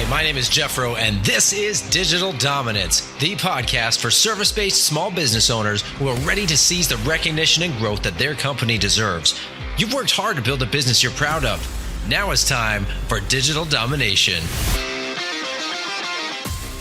Hi, my name is Jeffro, and this is Digital Dominance, the podcast for service-based small business owners who are ready to seize the recognition and growth that their company deserves. You've worked hard to build a business you're proud of. Now it's time for Digital Domination.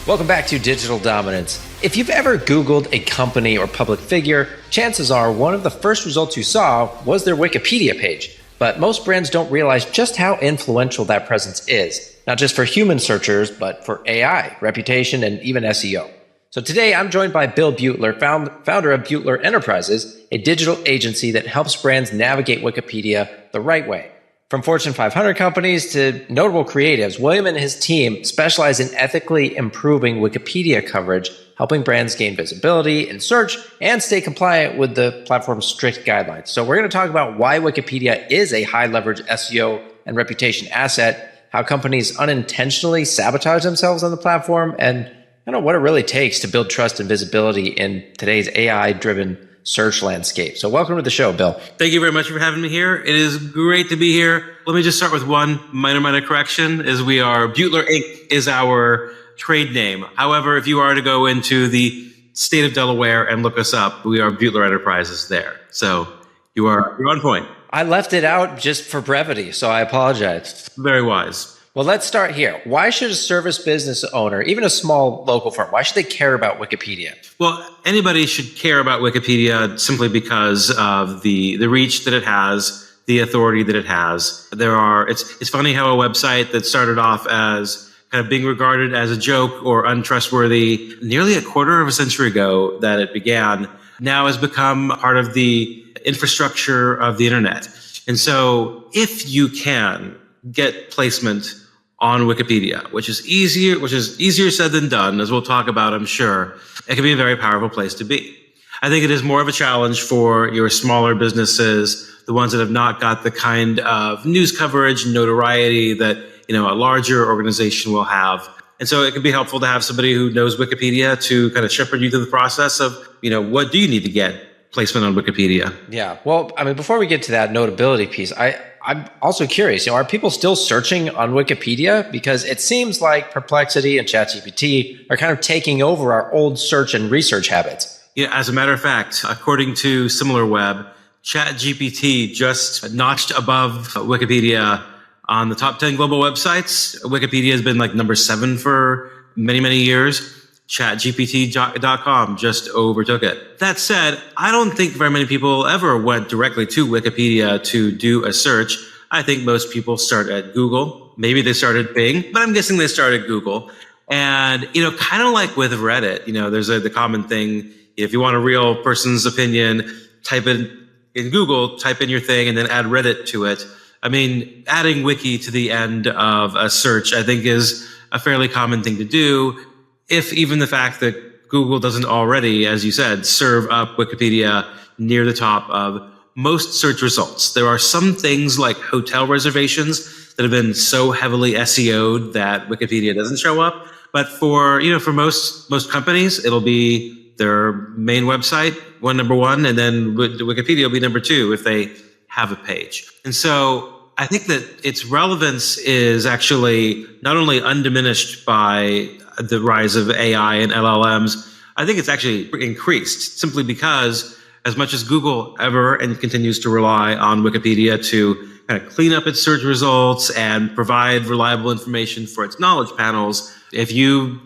Welcome back to Digital Dominance. If you've ever Googled a company or public figure, chances are one of the first results you saw was their Wikipedia page. But most brands don't realize just how influential that presence is, not just for human searchers, but for AI, reputation, and even SEO. So today I'm joined by Bill Beutler, founder of Beutler Enterprises, a digital agency that helps brands navigate Wikipedia the right way. From Fortune 500 companies to notable creatives, William and his team specialize in ethically improving Wikipedia coverage, helping brands gain visibility in search and stay compliant with the platform's strict guidelines. So we're going to talk about why Wikipedia is a high leverage SEO and reputation asset, how companies unintentionally sabotage themselves on the platform, and what it really takes to build trust and visibility in today's AI-driven search landscape. So welcome to the show, Bill. Thank you very much for having me here. It is great to be here. Let me just start with one minor correction, is we are Beutler Inc. is our trade name. However, if you are to go into the state of Delaware and look us up, we are Beutler Enterprises there. So you're on point. I left it out just for brevity, so I apologize. Very wise. Well, let's start here. Why should a service business owner, even a small local firm, why should they care about Wikipedia? Well, anybody should care about Wikipedia simply because of the reach that it has, the authority that it has. It's funny how a website that started off as kind of being regarded as a joke or untrustworthy nearly a quarter of a century ago that it began, now has become part of the infrastructure of the internet. And so if you can get placement on Wikipedia, which is easier said than done, as we'll talk about, I'm sure, it can be a very powerful place to be. I think it is more of a challenge for your smaller businesses, the ones that have not got the kind of news coverage, notoriety that, a larger organization will have. And so it can be helpful to have somebody who knows Wikipedia to kind of shepherd you through the process of, what do you need to get placement on Wikipedia? Yeah. Well, before we get to that notability piece, I'm also curious, are people still searching on Wikipedia? Because it seems like Perplexity and ChatGPT are kind of taking over our old search and research habits. Yeah, as a matter of fact, according to SimilarWeb, ChatGPT just notched above Wikipedia on the top 10 global websites. Wikipedia has been like number 7 for many years. ChatGPT.com just overtook it. That said, I don't think very many people ever went directly to Wikipedia to do a search. I think most people start at Google. Maybe they started Bing, but I'm guessing they started Google. And, kind of like with Reddit, there's the common thing. If you want a real person's opinion, type it in Google, type in your thing, and then add Reddit to it. Adding wiki to the end of a search, I think, is a fairly common thing to do. If even the fact that Google doesn't already, as you said, serve up Wikipedia near the top of most search results. There are some things like hotel reservations that have been so heavily SEO'd that Wikipedia doesn't show up. But for most companies, it'll be their main website, number one, and then Wikipedia will be number 2 if they have a page. And so I think that its relevance is actually not only undiminished by the rise of AI and LLMs, I think it's actually increased simply because as much as Google ever and continues to rely on Wikipedia to kind of clean up its search results and provide reliable information for its knowledge panels, if you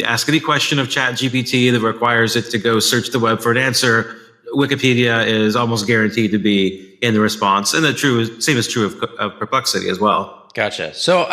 ask any question of ChatGPT that requires it to go search the web for an answer, Wikipedia is almost guaranteed to be in the response. And the same is true of Perplexity as well. Gotcha. So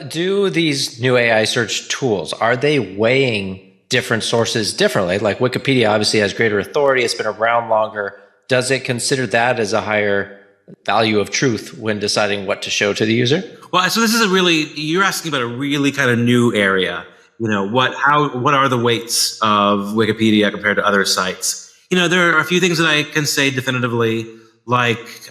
do these new AI search tools, are they weighing different sources differently? Like Wikipedia obviously has greater authority. It's been around longer. Does it consider that as a higher value of truth when deciding what to show to the user? Well, so this is you're asking about a really kind of new area. What are the weights of Wikipedia compared to other sites? There are a few things that I can say definitively,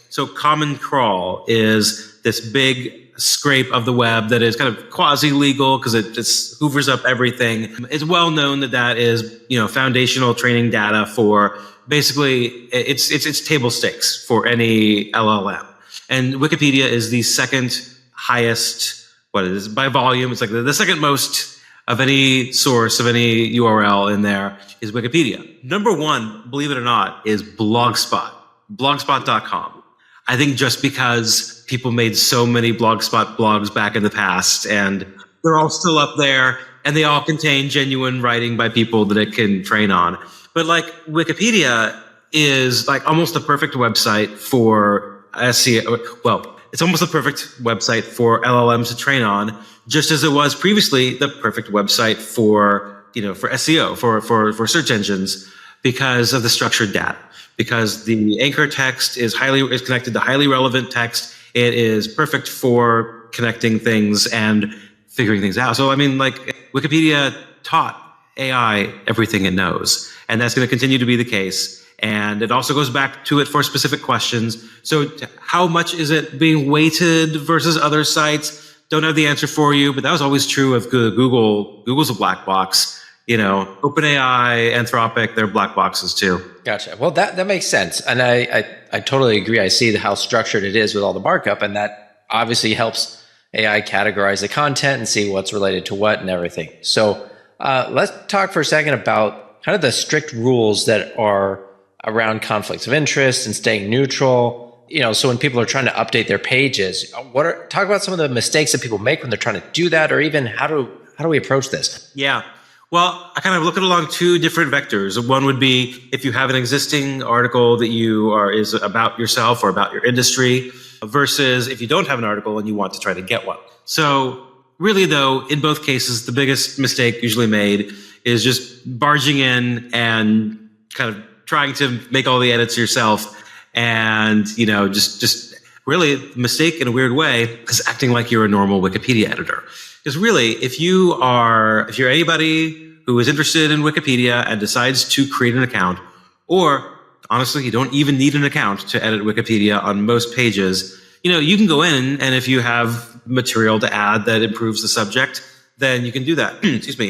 so Common Crawl is this big scrape of the web that is kind of quasi-legal because it just hoovers up everything. It's well known that is, foundational training data for basically it's table stakes for any LLM. And Wikipedia is the second highest what it is by volume. It's like the second most of any source of any URL in there is Wikipedia. Number one, believe it or not, is Blogspot, blogspot.com. I think just because people made so many Blogspot blogs back in the past and they're all still up there and they all contain genuine writing by people that it can train on. But like Wikipedia is like almost the perfect website for SEO. Well, it's almost the perfect website for LLMs to train on, just as it was previously the perfect website for, for SEO, for search engines, because of the structured data. Because the anchor text is connected to highly relevant text. It is perfect for connecting things and figuring things out. So, I mean, like Wikipedia taught AI everything it knows, and that's going to continue to be the case. And it also goes back to it for specific questions. So how much is it being weighted versus other sites? Don't have the answer for you, but that was always true of Google. Google's a black box. OpenAI, Anthropic, they're black boxes too. Gotcha. Well, that makes sense. And I totally agree. I see how structured it is with all the markup, and that obviously helps AI categorize the content and see what's related to what and everything. So let's talk for a second about kind of the strict rules that are around conflicts of interest and staying neutral. So when people are trying to update their pages, talk about some of the mistakes that people make when they're trying to do that, or even how do we approach this? Yeah. Well, I kind of look at it along two different vectors. One would be if you have an existing article that is about yourself or about your industry, versus if you don't have an article and you want to try to get one. So really, though, in both cases, the biggest mistake usually made is just barging in and kind of trying to make all the edits yourself, and just really mistake in a weird way is acting like you're a normal Wikipedia editor. Because really, if you're anybody who is interested in Wikipedia and decides to create an account, or honestly, you don't even need an account to edit Wikipedia on most pages, you can go in, and if you have material to add that improves the subject, then you can do that,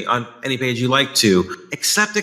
on any page you like to, except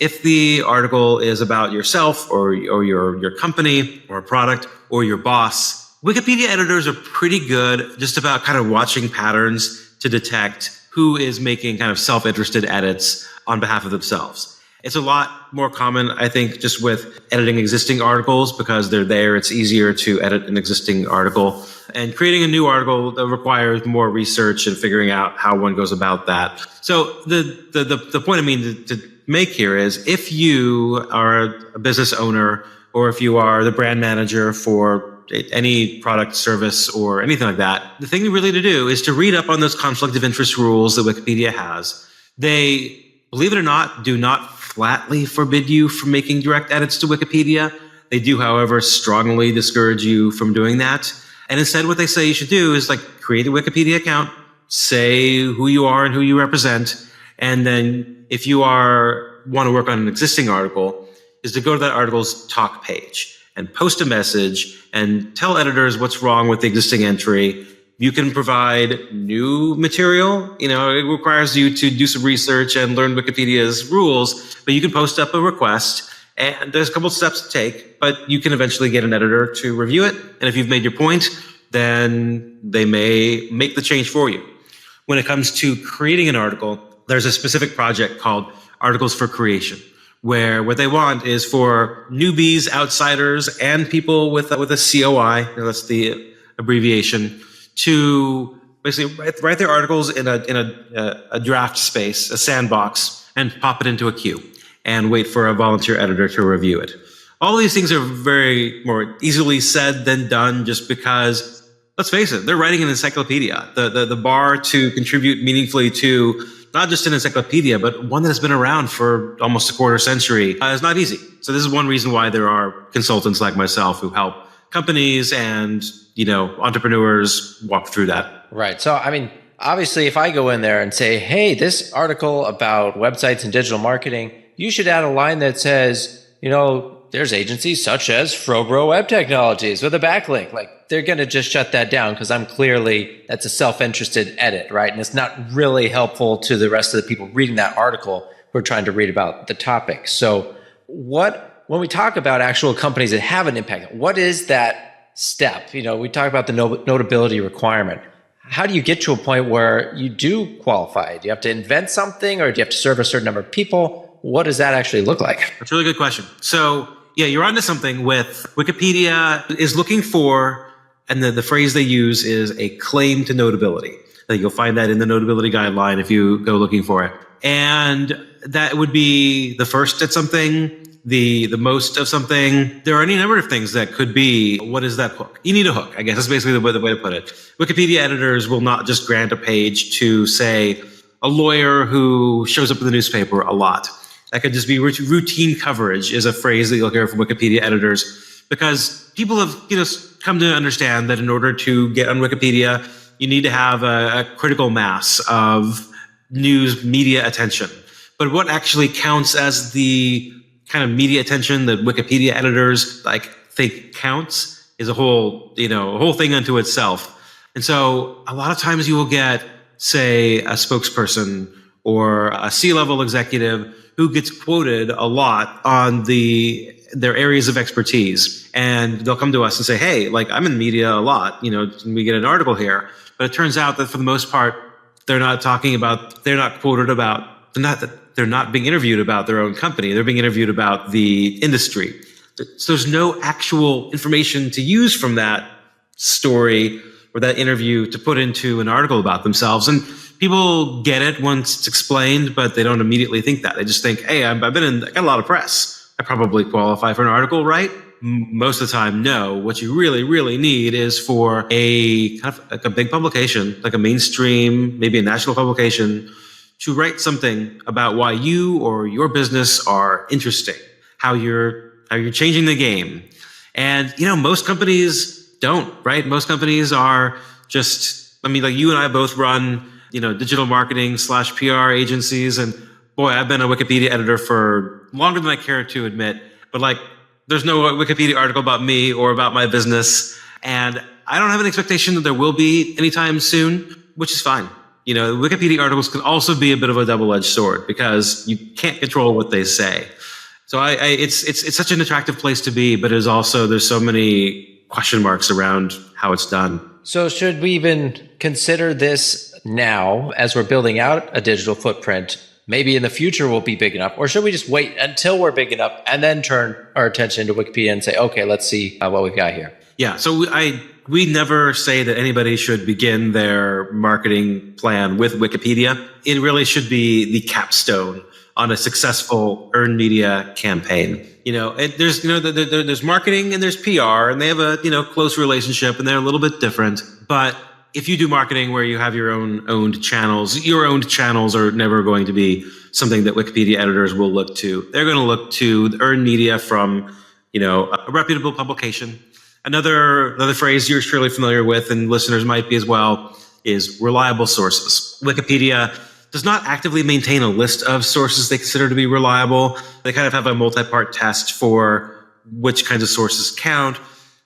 if the article is about yourself or your company or a product or your boss. Wikipedia editors are pretty good just about kind of watching patterns to detect who is making kind of self-interested edits on behalf of themselves. It's a lot more common, I think, just with editing existing articles because they're there. It's easier to edit an existing article. And creating a new article that requires more research and figuring out how one goes about that. So the point I mean to make here is if you are a business owner or if you are the brand manager for any product, service, or anything like that, the thing really to do is to read up on those conflict of interest rules that Wikipedia has. They, believe it or not, do not flatly forbid you from making direct edits to Wikipedia. They do, however, strongly discourage you from doing that. And instead, what they say you should do is create a Wikipedia account, say who you are and who you represent, and then if you want to work on an existing article, is to go to that article's talk page and post a message and tell editors what's wrong with the existing entry. You can provide new material. It requires you to do some research and learn Wikipedia's rules, but you can post up a request, and there's a couple steps to take, but you can eventually get an editor to review it. And if you've made your point, then they may make the change for you. When it comes to creating an article, there's a specific project called Articles for Creation, where what they want is for newbies, outsiders, and people with a COI, that's the abbreviation, to basically write their articles in a draft space, a sandbox, and pop it into a queue and wait for a volunteer editor to review it. All these things are very more easily said than done just because, let's face it, they're writing an encyclopedia. The bar to contribute meaningfully to not just an encyclopedia, but one that has been around for almost a quarter century is not easy. So this is one reason why there are consultants like myself who help companies and entrepreneurs walk through that. Right. So, I mean, obviously, if I go in there and say, hey, this article about websites and digital marketing, you should add a line that says, there's agencies such as FroBro Web Technologies with a backlink. They're going to just shut that down because that's a self-interested edit, right? And it's not really helpful to the rest of the people reading that article who are trying to read about the topic. So when we talk about actual companies that have an impact, what is that step? We talk about the notability requirement. How do you get to a point where you do qualify? Do you have to invent something, or do you have to serve a certain number of people? What does that actually look like? That's a really good question. So yeah, you're onto something with Wikipedia is looking for, and the phrase they use is a claim to notability. I think you'll find that in the notability guideline if you go looking for it. And that would be the first at something, the most of something. There are any number of things that could be, what is that hook? You need a hook, I guess. That's basically the way to put it. Wikipedia editors will not just grant a page to, say, a lawyer who shows up in the newspaper a lot. That could just be routine coverage is a phrase that you'll hear from Wikipedia editors, because people have, come to understand that in order to get on Wikipedia, you need to have a critical mass of news media attention. But what actually counts as the kind of media attention that Wikipedia editors think counts is a whole thing unto itself. And so a lot of times you will get, say, a spokesperson or a C-level executive who gets quoted a lot on their areas of expertise. And they'll come to us and say, hey, I'm in media a lot, can we get an article here? But it turns out that for the most part, they're not quoted about, they're not being interviewed about their own company. They're being interviewed about the industry. So there's no actual information to use from that story or that interview to put into an article about themselves. And people get it once it's explained, but they don't immediately think that. They just think, hey, I got a lot of press. I probably qualify for an article, right? Most of the time, no. What you really, really need is for a kind of a big publication, like a mainstream, maybe a national publication, to write something about why you or your business are interesting, how you're changing the game. And, most companies don't, right? Most companies are just, you and I both run, digital marketing / PR agencies. And boy, I've been a Wikipedia editor for longer than I care to admit, but there's no Wikipedia article about me or about my business. And I don't have an expectation that there will be anytime soon, which is fine. Wikipedia articles can also be a bit of a double-edged sword because you can't control what they say. So it's such an attractive place to be, but there's so many question marks around how it's done. So should we even consider this now as we're building out a digital footprint? Maybe in the future we'll be big enough, or should we just wait until we're big enough and then turn our attention to Wikipedia and say, okay, let's see what we've got here? Yeah. So we never say that anybody should begin their marketing plan with Wikipedia. It really should be the capstone on a successful earned media campaign. There's marketing and there's PR, and they have a close relationship, and they're a little bit different. But if you do marketing where you have your owned channels are never going to be something that Wikipedia editors will look to. They're going to look to earn media from, a reputable publication. Another phrase you're surely familiar with, and listeners might be as well, is reliable sources. Wikipedia does not actively maintain a list of sources they consider to be reliable. They kind of have a multi-part test for which kinds of sources count.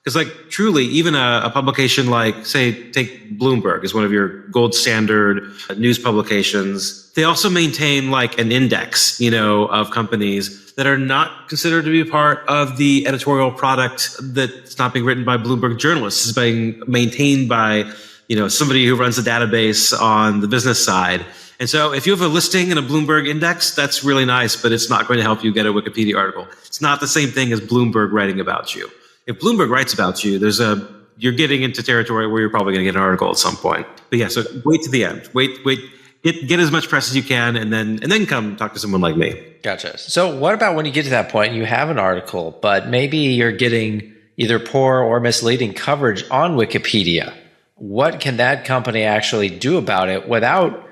Because truly, even a publication say, take Bloomberg as one of your gold standard news publications. They also maintain an index, of companies that are not considered to be part of the editorial product that's not being written by Bloomberg journalists. It's being maintained by, somebody who runs a database on the business side. And so if you have a listing in a Bloomberg index, that's really nice, but it's not going to help you get a Wikipedia article. It's not the same thing as Bloomberg writing about you. If Bloomberg writes about you, you're getting into territory where you're probably going to get an article at some point. But yeah, so wait to the end. Wait, get as much press as you can, and then come talk to someone like me. Gotcha. So what about when you get to that point, you have an article, but maybe you're getting either poor or misleading coverage on Wikipedia? What can that company actually do about it without,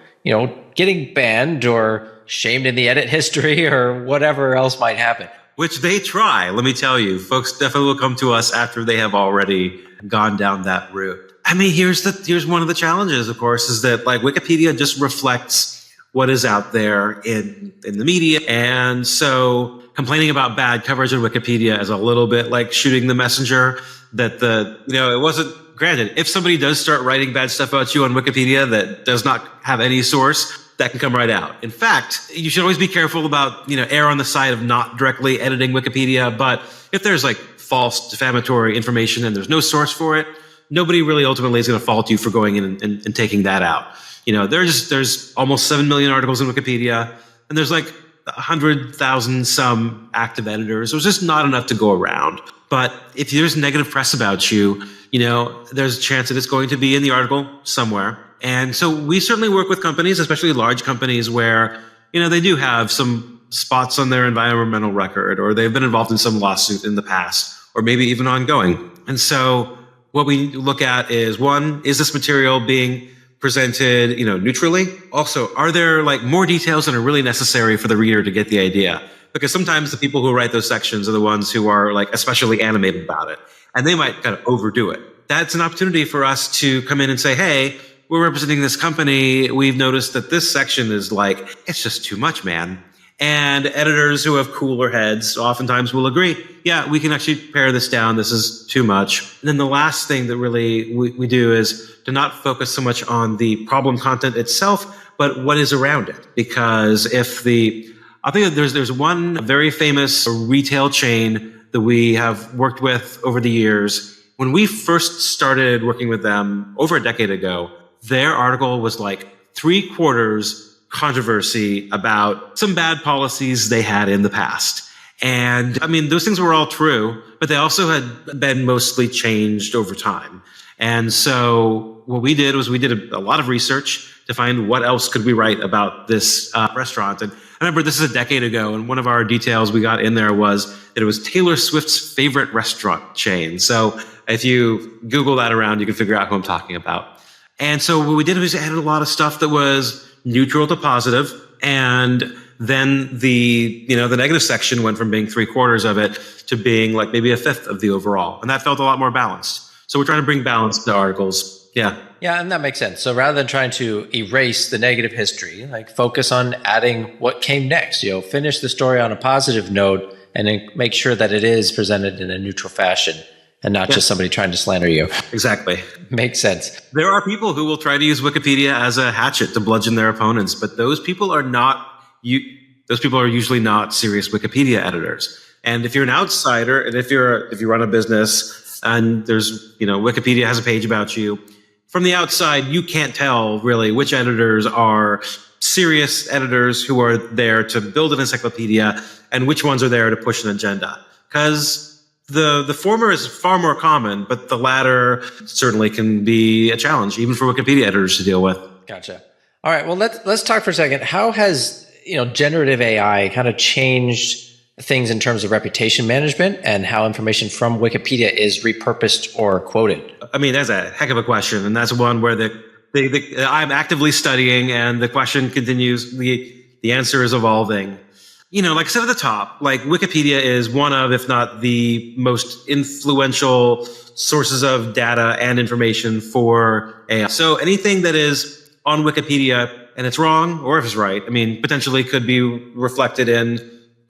getting banned or shamed in the edit history or whatever else might happen? Which they try, let me tell you. Folks definitely will come to us after they have already gone down that route. Here's one of the challenges, of course, is that Wikipedia just reflects what is out there in the media. And so complaining about bad coverage on Wikipedia is a little bit like shooting the messenger that it wasn't. Granted, if somebody does start writing bad stuff about you on Wikipedia that does not have any source, that can come right out. In fact, you should always be careful about, err on the side of not directly editing Wikipedia. But if there's false defamatory information and there's no source for it, nobody really ultimately is going to fault you for going in and taking that out. There's almost 7 million articles in Wikipedia, and there's like 100,000 some active editors. There's just not enough to go around. But if there's negative press about you, there's a chance that it's going to be in the article somewhere. And so we certainly work with companies, especially large companies where, they do have some spots on their environmental record, or they've been involved in some lawsuit in the past, or maybe even ongoing. And so what we look at is, one, is this material being presented, neutrally? Also, are there like more details than are really necessary for the reader to get the idea? Because sometimes the people who write those sections are the ones who are like especially animated about it, and they might kind of overdo it. That's an opportunity for us to come in and say, hey, we're representing this company. We've noticed that this section is like, it's just too much, man. And editors who have cooler heads oftentimes will agree, yeah, we can actually pare this down. This is too much. And then the last thing that really we do is to not focus so much on the problem content itself, but what is around it. Because I think that there's one very famous retail chain that we have worked with over the years. When we first started working with them over a decade ago, their article was like 3/4 controversy about some bad policies they had in the past. And I mean, those things were all true, but they also had been mostly changed over time. And so what we did was we did a lot of research to find what else could we write about this restaurant. And I remember this is a decade ago, and one of our details we got in there was that it was Taylor Swift's favorite restaurant chain. So if you Google that around, you can figure out who I'm talking about. And so what we did was added a lot of stuff that was neutral to positive, and then the negative section went from being 3/4 of it to being like maybe 1/5 of the overall, and that felt a lot more balanced. So we're trying to bring balance to articles. Yeah, and that makes sense. So rather than trying to erase the negative history, like focus on adding what came next. Finish the story on a positive note, and then make sure that it is presented in a neutral fashion, and not just somebody trying to slander you. Exactly. Makes sense. There are people who will try to use Wikipedia as a hatchet to bludgeon their opponents, but those people are usually not serious Wikipedia editors. And if you're an outsider, and if you run a business and there's, Wikipedia has a page about you, from the outside, you can't tell really which editors are serious editors who are there to build an encyclopedia and which ones are there to push an agenda. Because the former is far more common, but the latter certainly can be a challenge, even for Wikipedia editors to deal with. Gotcha. All right. Well, let's talk for a second. How has generative AI kind of changed things in terms of reputation management and how information from Wikipedia is repurposed or quoted? I mean, that's a heck of a question, and that's one where I'm actively studying, and the question continues. The answer is evolving. Like I said at the top, like Wikipedia is one of, if not the most influential sources of data and information for AI. So anything that is on Wikipedia and it's wrong, or if it's right, I mean, potentially could be reflected in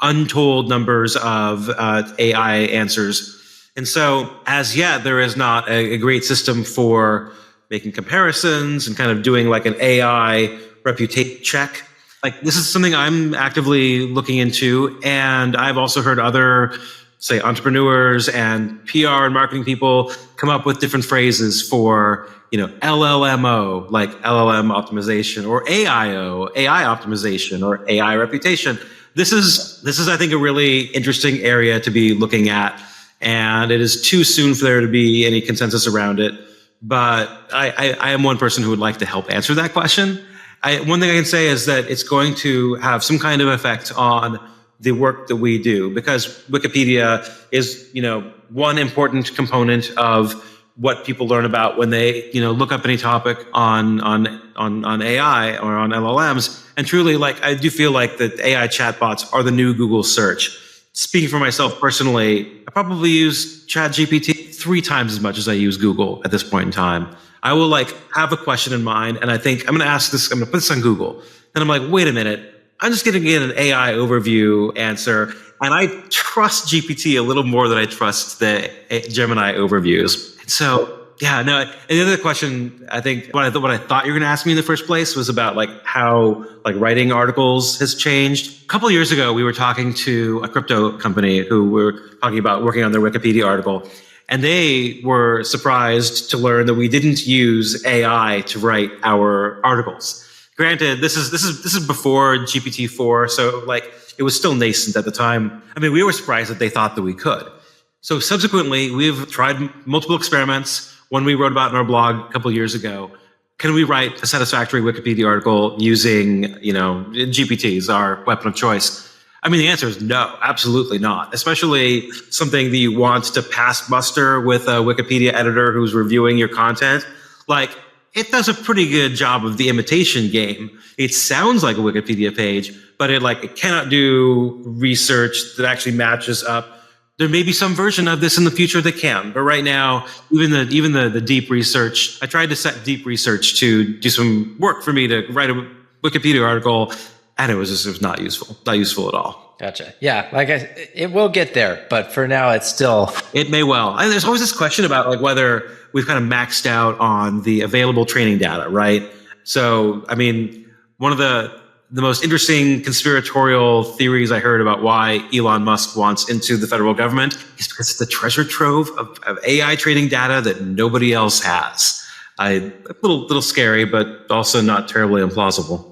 untold numbers of AI answers. And so as yet, there is not a great system for making comparisons and kind of doing like an AI reputation check. Like this is something I'm actively looking into, and I've also heard other, say, entrepreneurs and PR and marketing people come up with different phrases for, LLMO, like LLM optimization, or AIO, AI optimization, or AI reputation. This is, I think, a really interesting area to be looking at, and it is too soon for there to be any consensus around it. But I am one person who would like to help answer that question. One thing I can say is that it's going to have some kind of effect on the work that we do, because Wikipedia is, one important component of what people learn about when they, look up any topic on AI or on LLMs. And truly, like, I do feel like that AI chatbots are the new Google search. Speaking for myself personally, I probably use ChatGPT 3 times as much as I use Google at this point in time. I will have a question in mind, and I think I'm going to put this on Google. And I'm like, wait a minute, I'm just going to get an AI overview answer. And I trust GPT a little more than I trust the Gemini overviews. So, yeah, no. And the other question, I think, what I thought you were going to ask me in the first place was about how writing articles has changed. A couple of years ago, we were talking to a crypto company who were talking about working on their Wikipedia article. And they were surprised to learn that we didn't use AI to write our articles. Granted, this is before GPT-4, so like it was still nascent at the time. I mean, we were surprised that they thought that we could. So subsequently, we've tried multiple experiments. One we wrote about in our blog a couple of years ago. Can we write a satisfactory Wikipedia article using, GPTs, our weapon of choice? I mean, the answer is no, absolutely not. Especially something that you want to pass muster with a Wikipedia editor who's reviewing your content. Like, it does a pretty good job of the imitation game. It sounds like a Wikipedia page, but it cannot do research that actually matches up. There may be some version of this in the future that can, but right now, even the deep research, I tried to set deep research to do some work for me to write a Wikipedia article, and it was not useful at all. Gotcha. Yeah, it will get there, but for now, it's still. It may well. And there's always this question about like whether we've kind of maxed out on the available training data, right? So, I mean, one of the most interesting conspiratorial theories I heard about why Elon Musk wants into the federal government is because it's the treasure trove of AI training data that nobody else has. A little scary, but also not terribly implausible.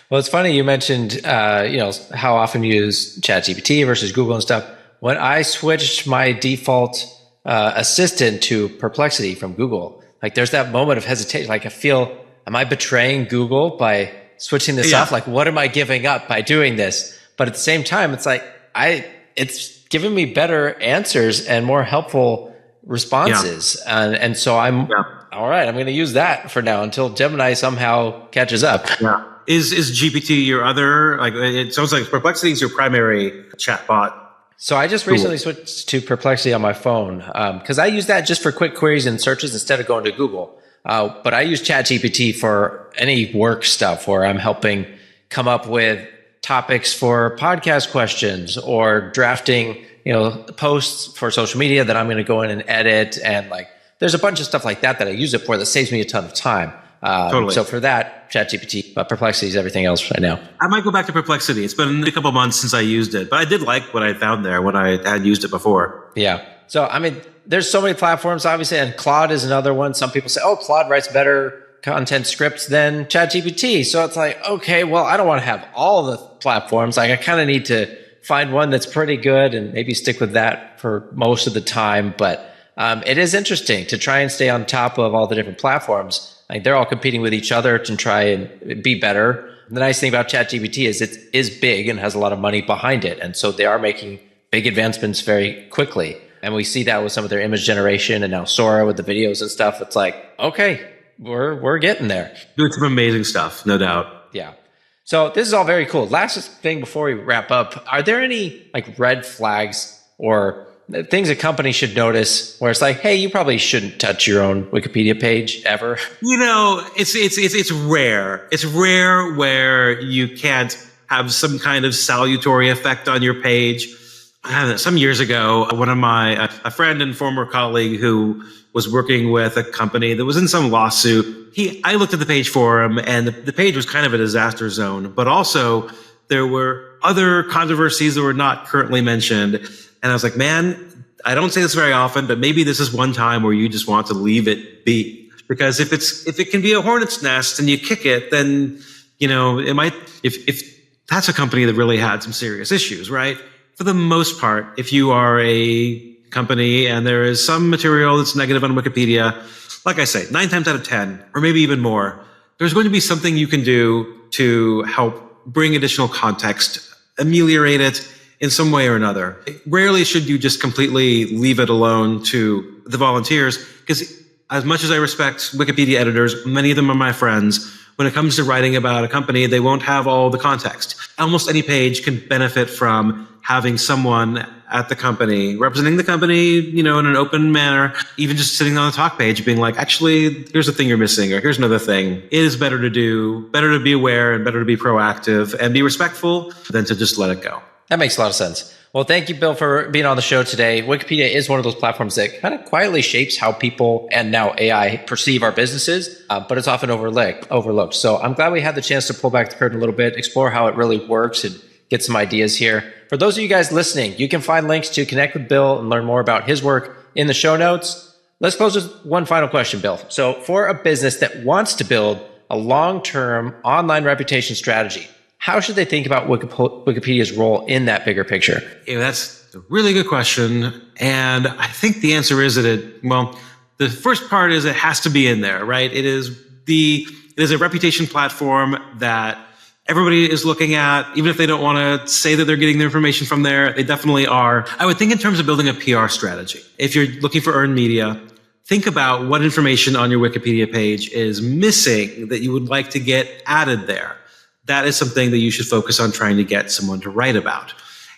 Well, it's funny you mentioned, how often you use ChatGPT versus Google and stuff. When I switched my default assistant to Perplexity from Google, like there's that moment of hesitation. Like I feel, am I betraying Google by switching this off? Like, what am I giving up by doing this? But at the same time, it's like, it's giving me better answers and more helpful responses. Yeah. And so all right, I'm going to use that for now until Gemini somehow catches up. Yeah. Is GPT your other, like, it sounds like Perplexity is your primary chatbot? So I just recently switched to Perplexity on my phone because I use that just for quick queries and searches instead of going to Google. But I use ChatGPT for any work stuff where I'm helping come up with topics for podcast questions or drafting, posts for social media that I'm going to go in and edit. And like, there's a bunch of stuff like that I use it for that saves me a ton of time. Totally. So for that, ChatGPT, but Perplexity is everything else right now. I might go back to Perplexity. It's been a couple months since I used it, but I did like what I found there when I had used it before. Yeah. So, I mean, there's so many platforms, obviously, and Claude is another one. Some people say, Claude writes better content scripts than ChatGPT. So it's like, okay, well, I don't want to have all the platforms. Like I kind of need to find one that's pretty good and maybe stick with that for most of the time. But it is interesting to try and stay on top of all the different platforms. Like they're all competing with each other to try and be better. The nice thing about ChatGPT is it is big and has a lot of money behind it. And so they are making big advancements very quickly. And we see that with some of their image generation and now Sora with the videos and stuff. It's like, okay, we're getting there. Doing some amazing stuff, no doubt. Yeah. So this is all very cool. Last thing before we wrap up, are there any like red flags or things a company should notice where it's like, hey, you probably shouldn't touch your own Wikipedia page ever? It's rare. It's rare where you can't have some kind of salutary effect on your page. Some years ago, a friend and former colleague who was working with a company that was in some lawsuit, I looked at the page for him, and the page was kind of a disaster zone, but also there were other controversies that were not currently mentioned. And I was like, man, I don't say this very often, but maybe this is one time where you just want to leave it be. Because if it can be a hornet's nest and you kick it, then, it might, if that's a company that really had some serious issues, right? For the most part, if you are a company and there is some material that's negative on Wikipedia, like I say, 9 times out of 10, or maybe even more, there's going to be something you can do to help bring additional context, ameliorate it in some way or another. Rarely should you just completely leave it alone to the volunteers, because as much as I respect Wikipedia editors, many of them are my friends. When it comes to writing about a company, they won't have all the context. Almost any page can benefit from having someone at the company representing the company, in an open manner, even just sitting on the talk page being like, actually, here's a thing you're missing, or here's another thing. It is better to be aware and better to be proactive and be respectful than to just let it go. That makes a lot of sense. Well, thank you, Bill, for being on the show today. Wikipedia is one of those platforms that kind of quietly shapes how people and now AI perceive our businesses, but it's often overlooked. So I'm glad we had the chance to pull back the curtain a little bit, explore how it really works, and get some ideas here. For those of you guys listening, you can find links to connect with Bill and learn more about his work in the show notes. Let's close with one final question, Bill. So for a business that wants to build a long-term online reputation strategy, how should they think about Wikipedia's role in that bigger picture? Yeah, that's a really good question. And I think the answer is that the first part is it has to be in there, right? It is a reputation platform that everybody is looking at, even if they don't want to say that they're getting their information from there. They definitely are. I would think in terms of building a PR strategy. If you're looking for earned media, think about what information on your Wikipedia page is missing that you would like to get added there. That is something that you should focus on trying to get someone to write about.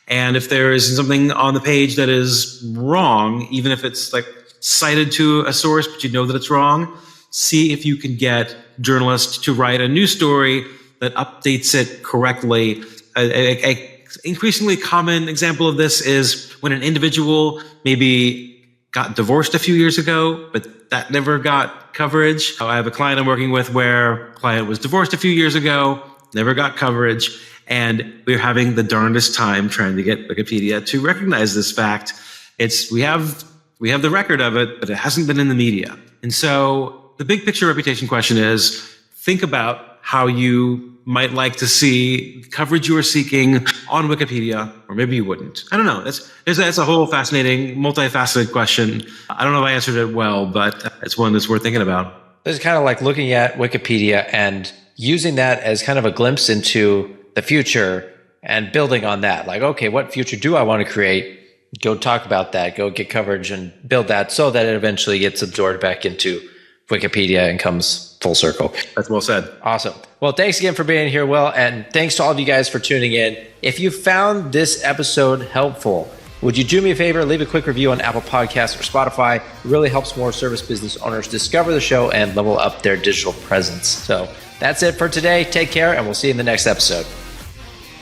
And if there is something on the page that is wrong, even if it's like cited to a source, but you know that it's wrong, see if you can get journalists to write a news story that updates it correctly. A increasingly common example of this is when an individual maybe got divorced a few years ago, but that never got coverage. I have a client I'm working with where a client was divorced a few years ago, never got coverage, and we're having the darndest time trying to get Wikipedia to recognize this fact. We have the record of it, but it hasn't been in the media. And so the big picture reputation question is, think about how you might like to see coverage you are seeking on Wikipedia, or maybe you wouldn't. I don't know. That's a whole fascinating, multifaceted question. I don't know if I answered it well, but it's one that's worth thinking about. It's kind of like looking at Wikipedia and using that as kind of a glimpse into the future and building on that. Like, okay, what future do I want to create? Go talk about that, go get coverage and build that so that it eventually gets absorbed back into Wikipedia and comes full circle. That's well said. Awesome. Well, thanks again for being here, Will. And thanks to all of you guys for tuning in. If you found this episode helpful, would you do me a favor? Leave a quick review on Apple Podcasts or Spotify. It really helps more service business owners discover the show and level up their digital presence. So that's it for today. Take care, and we'll see you in the next episode.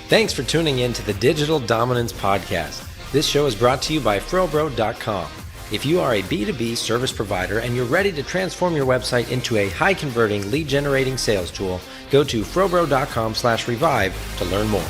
Thanks for tuning in to the Digital Dominance Podcast. This show is brought to you by FroBro.com. If you are a B2B service provider and you're ready to transform your website into a high-converting, lead-generating sales tool, go to FroBro.com/revive to learn more.